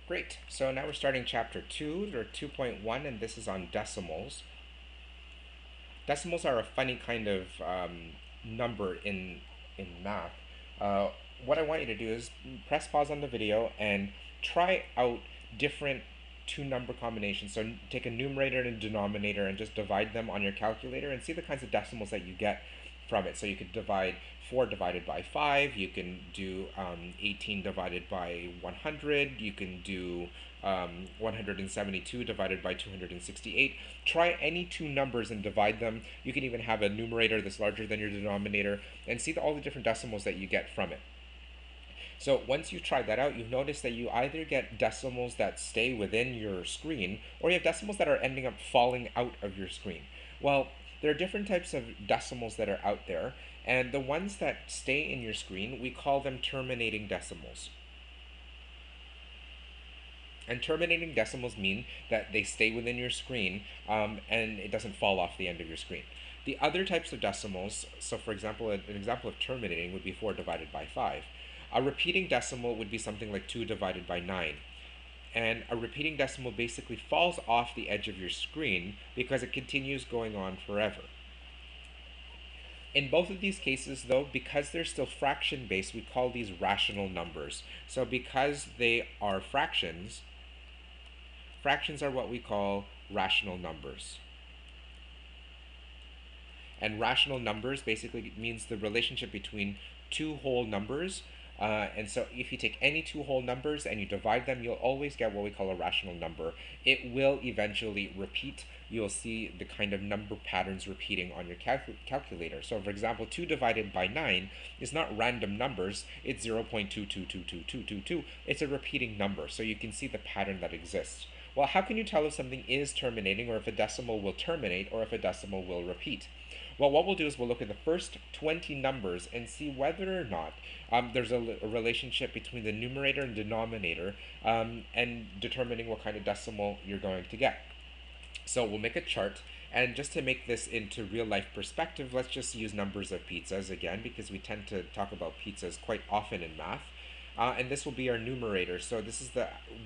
Great. So now we're starting chapter 2 or 2.1, and this is on decimals. Decimals are a funny kind of number in math. Uh, what I want you to do is press pause on the video and try out different two number combinations. So take a numerator and a denominator and just divide them on your calculator and see the kinds of decimals that you get from it. So you could divide 4 divided by 5, you can do 18 divided by 100, you can do 172 divided by 268. Try any two numbers and divide them. You can even have a numerator that's larger than your denominator and see all the different decimals that you get from it. So once you try that out, you've noticed that you either get decimals that stay within your screen, or you have decimals that are ending up falling out of your screen. Well, there are different types of decimals that are out there, and the ones that stay in your screen, we call them terminating decimals. And terminating decimals mean that they stay within your screen and it doesn't fall off the end of your screen. The other types of decimals, so for example, an example of terminating would be 4 divided by 5. A repeating decimal would be something like 2 divided by 9. And a repeating decimal basically falls off the edge of your screen because it continues going on forever. In both of these cases, though, because they're still fraction based, we call these rational numbers. So because they are fractions, fractions are what we call rational numbers. And rational numbers basically means the relationship between two whole numbers. And so if you take any two whole numbers and you divide them, you'll always get what we call a rational number. It will eventually repeat. You'll see the kind of number patterns repeating on your calculator. So for example, 2 divided by 9 is not random numbers, it's 0.2222222. It's a repeating number, so you can see the pattern that exists. Well, how can you tell if something is terminating, or if a decimal will terminate, or if a decimal will repeat? Well, what we'll do is we'll look at the first 20 numbers and see whether or not there's a relationship between the numerator and denominator and determining what kind of decimal you're going to get. So we'll make a chart, and just to make this into real life perspective, let's just use numbers of pizzas again, because we tend to talk about pizzas quite often in math. And this will be our numerator. So this is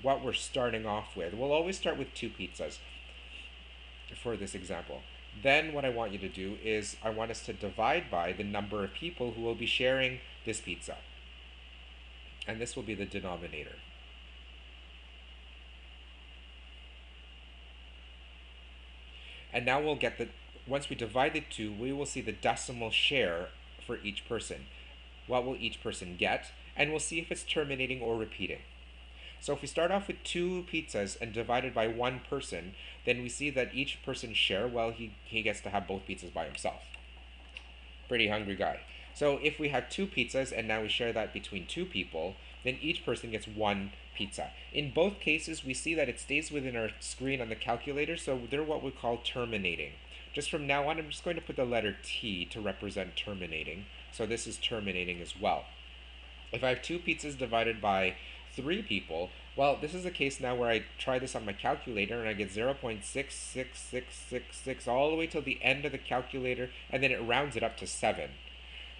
what we're starting off with. We'll always start with 2 pizzas for this example. Then what I want you to do is I want us to divide by the number of people who will be sharing this pizza. And this will be the denominator. And now we'll get once we divide the two, we will see the decimal share for each person. What will each person get? And we'll see if it's terminating or repeating. So if we start off with 2 pizzas and divided by 1 person, then we see that each person's share, well, he gets to have both pizzas by himself. Pretty hungry guy. So if we have 2 pizzas and now we share that between 2 people, then each person gets 1 pizza. In both cases, we see that it stays within our screen on the calculator, so they're what we call terminating. Just from now on, I'm just going to put the letter T to represent terminating. So this is terminating as well. If I have 2 pizzas divided by 3 people, well, this is a case now where I try this on my calculator and I get 0.66666 all the way till the end of the calculator, and then it rounds it up to 7.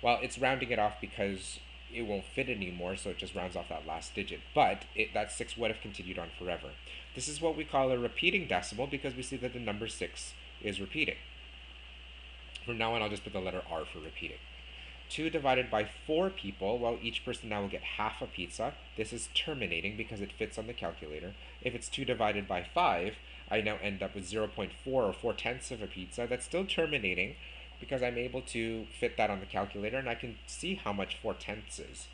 Well, it's rounding it off because it won't fit anymore, so it just rounds off that last digit. But that 6 would have continued on forever. This is what we call a repeating decimal because we see that the number 6 is repeating. From now on, I'll just put the letter R for repeating. 2 divided by 4 people, well, each person now will get half a pizza. This is terminating because it fits on the calculator. If it's 2 divided by 5, I now end up with 0.4 or 4/10 of a pizza. That's still terminating because I'm able to fit that on the calculator and I can see how much 4/10 is.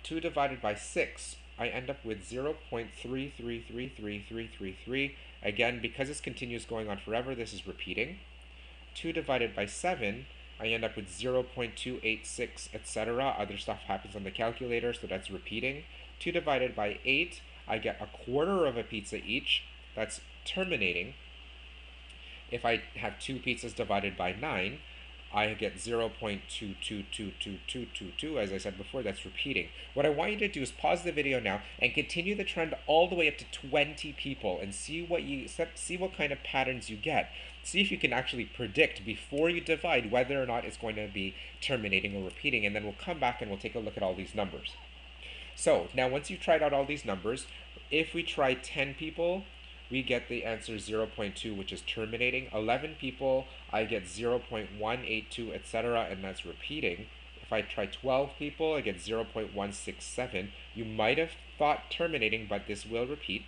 2 divided by 6, I end up with 0.3333333. Again, because this continues going on forever, this is repeating. 2 divided by 7, I end up with 0.286, etc. Other stuff happens on the calculator, so that's repeating. 2 divided by 8, I get a quarter of a pizza each. That's terminating. If I have 2 pizzas divided by 9, I get 0.222222, as I said before, that's repeating. What I want you to do is pause the video now and continue the trend all the way up to 20 people and see what kind of patterns you get. See if you can actually predict before you divide whether or not it's going to be terminating or repeating, and then we'll come back and we'll take a look at all these numbers. So now once you've tried out all these numbers, if we try 10 people, we get the answer 0.2, which is terminating. 11 people, I get 0.182, etc., and that's repeating. If I try 12 people, I get 0.167. You might have thought terminating, but this will repeat.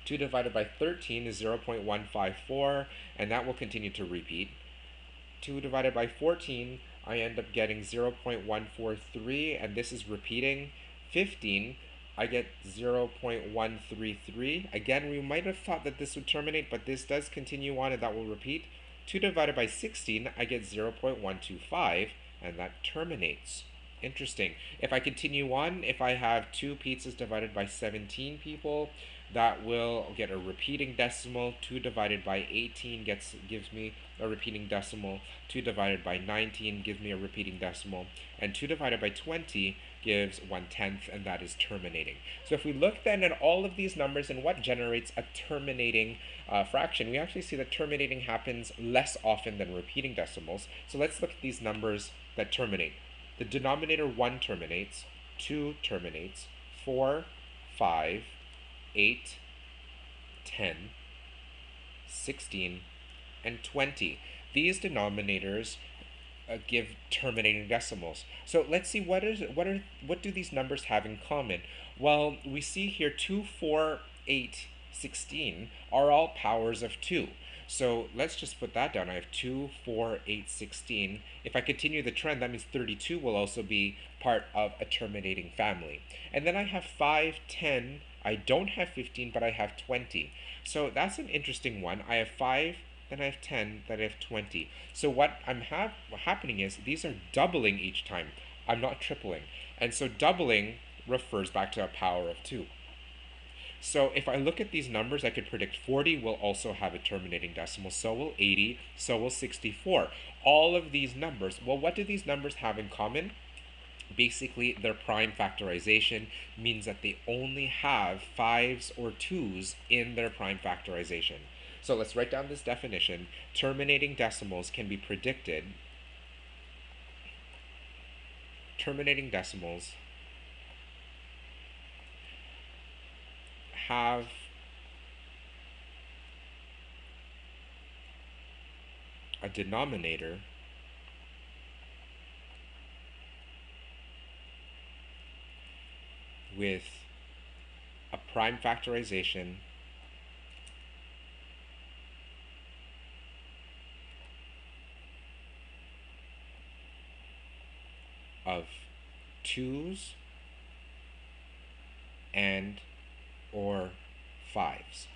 2 divided by 13 is 0.154, and that will continue to repeat. 2 divided by 14, I end up getting 0.143, and this is repeating. 15, I get 0.133. Again, we might have thought that this would terminate, but this does continue on, and that will repeat. 2 divided by 16, I get 0.125, and that terminates. Interesting. If I continue on, if I have 2 pizzas divided by 17 people, that will get a repeating decimal. 2 divided by 18 gives me a repeating decimal. 2 divided by 19 gives me a repeating decimal. And 2 divided by 20 gives 1/10, and that is terminating. So if we look then at all of these numbers and what generates a terminating fraction, we actually see that terminating happens less often than repeating decimals. So let's look at these numbers that terminate. The denominator 1 terminates, 2 terminates, 4, 5, 8, 10, 16, and 20. These denominators give terminating decimals. So let's see what do these numbers have in common? Well, we see here 2, 4, 8, 16 are all powers of 2. So let's just put that down. I have 2, 4, 8, 16. If I continue the trend, that means 32 will also be part of a terminating family. And then I have 5, 10. I don't have 15, but I have 20. So that's an interesting one. I have 5, then I have 10, then I have 20. So what happening is these are doubling each time. I'm not tripling. And so doubling refers back to a power of 2. So if I look at these numbers, I could predict 40 will also have a terminating decimal, so will 80, so will 64. All of these numbers, well, what do these numbers have in common? Basically, their prime factorization means that they only have 5s or 2s in their prime factorization. So let's write down this definition. Terminating decimals can be predicted. Terminating decimals have a denominator with a prime factorization of 2s and or 5s.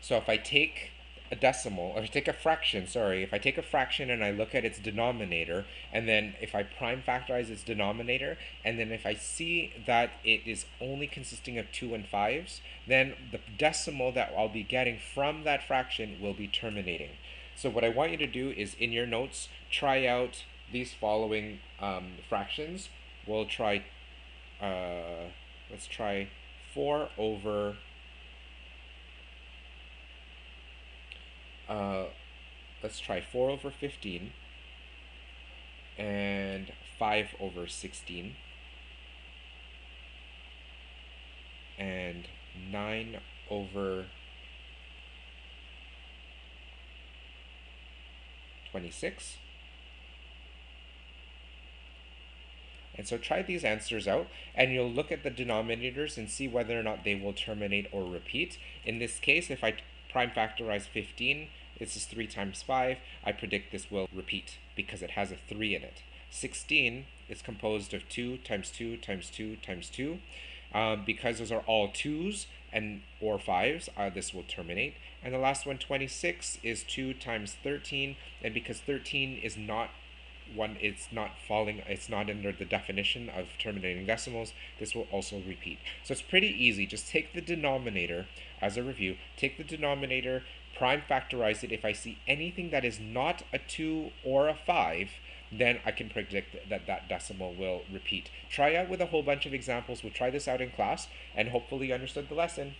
So if I take a decimal, or if I take a fraction, if I take a fraction and I look at its denominator, and then if I prime factorize its denominator, and then if I see that it is only consisting of 2 and 5s, then the decimal that I'll be getting from that fraction will be terminating. So what I want you to do is in your notes, try out these following fractions. We'll try, let's try 4 over let's try 4 over 15 and 5 over 16 and 9 over 26. And so try these answers out, and you'll look at the denominators and see whether or not they will terminate or repeat. In this case, if I prime factorize 15, this is 3 times 5. I predict this will repeat because it has a 3 in it. 16 is composed of 2 times 2 times 2 times 2. Because those are all 2s and or 5s, this will terminate. And the last one, 26, is 2 times 13, and because 13 is not it's not under the definition of terminating decimals, this will also repeat. So it's pretty easy. Just take the denominator as a review, take the denominator, prime factorize it. If I see anything that is not a 2 or a 5, then I can predict that that decimal will repeat. Try out with a whole bunch of examples. We'll try this out in class, and hopefully you understood the lesson.